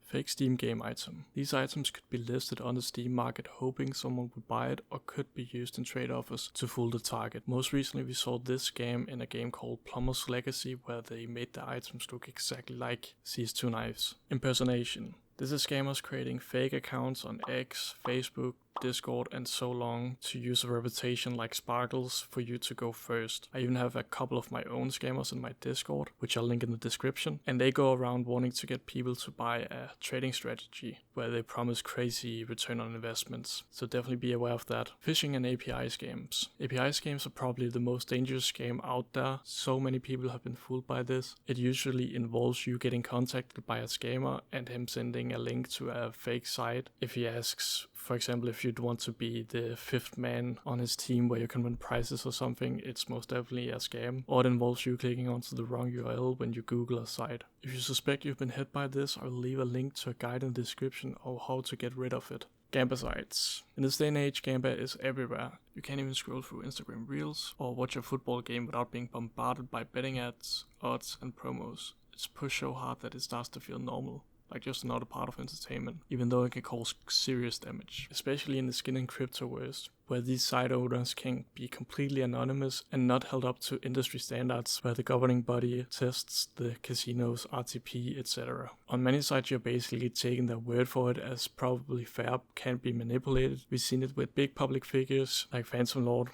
Fake Steam game item. These items could be listed on the Steam market hoping someone would buy it, or could be used in trade offers to fool the target. Most recently we saw this scam in a game called Plumber's Legacy, where they made the items look exactly like CS2 knives. Impersonation. This is scammers creating fake accounts on X, Facebook, Discord and so long to use a reputation like Sparkles for you to go first. I even have a couple of my own scammers in my Discord, which I'll link in the description, and they go around wanting to get people to buy a trading strategy where they promise crazy return on investments, so definitely be aware of that. Phishing and API scams. API scams are probably the most dangerous scam out there. So many people have been fooled by this. It usually involves you getting contacted by a scammer and him sending a link to a fake site. If he asks, for example, if you'd want to be the fifth man on his team where you can win prizes or something, it's most definitely a scam. Or it involves you clicking onto the wrong URL when you Google a site. If you suspect you've been hit by this, I'll leave a link to a guide in the description of how to get rid of it. Gamba sites. In this day and age, Gamba is everywhere. You can't even scroll through Instagram Reels or watch a football game without being bombarded by betting ads, odds and promos. It's pushed so hard that it starts to feel normal, like just another part of entertainment, even though it can cause serious damage, especially in the skin and cryptoverse, where these site owners can be completely anonymous and not held up to industry standards where the governing body tests the casinos, RTP, etc. On many sites you're basically taking their word for it as probably fair, can't be manipulated. We've seen it with big public figures like Phantom Lord.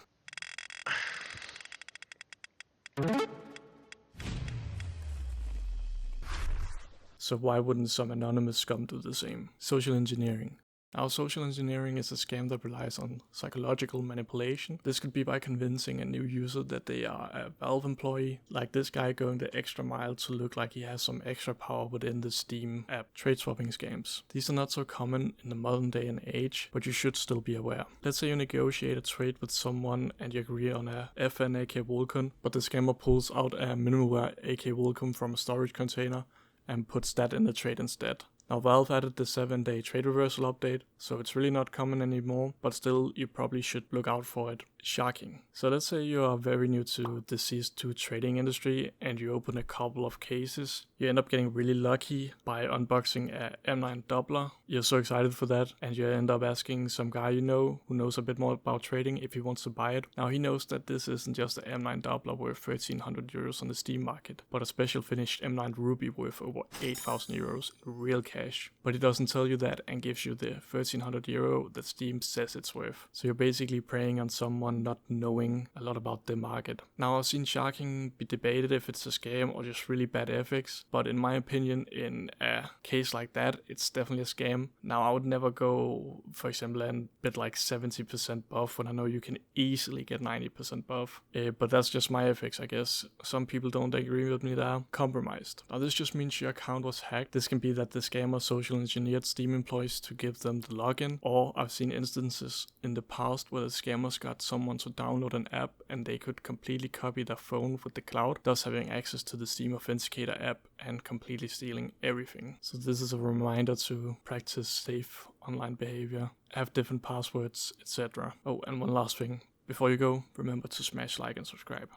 So why wouldn't some anonymous scum do the same? Social engineering. Now, social engineering is a scam that relies on psychological manipulation. This could be by convincing a new user that they are a Valve employee, like this guy going the extra mile to look like he has some extra power within the Steam app. Trade swapping scams. These are not so common in the modern day and age, but you should still be aware. Let's say you negotiate a trade with someone and you agree on a FN AK Vulcan, but the scammer pulls out a minimalware AK Vulcan from a storage container and puts that in the trade instead. Now Valve added the 7-day trade reversal update, so it's really not common anymore, but still you probably should look out for it. Sharking. So let's say you are very new to the CS2 trading industry and you open a couple of cases. You end up getting really lucky by unboxing a M9 doubler. You're so excited for that, and you end up asking some guy you know who knows a bit more about trading if he wants to buy it. Now he knows that this isn't just an M9 doubler worth 1300 euros on the Steam market, but a special finished M9 Ruby worth over 8000 euros in real cash. But he doesn't tell you that and gives you the 1300 euro that Steam says it's worth. So you're basically preying on someone not knowing a lot about the market. Now I've seen sharking be debated if it's a scam or just really bad ethics, but in my opinion, in a case like that, it's definitely a scam. Now I would never go, for example, and bid like 70% buff when I know you can easily get 90% buff, but that's just my ethics, I guess. Some people don't agree with me there. Compromised. Now this just means your account was hacked. This can be that the scammer social engineered Steam employees to give them the login, or I've seen instances in the past where the scammers got someone to download an app and they could completely copy their phone with the cloud, thus having access to the Steam Authenticator app and completely stealing everything. So this is a reminder to practice safe online behavior, have different passwords, etc. Oh, and one last thing. Before you go, remember to smash like and subscribe.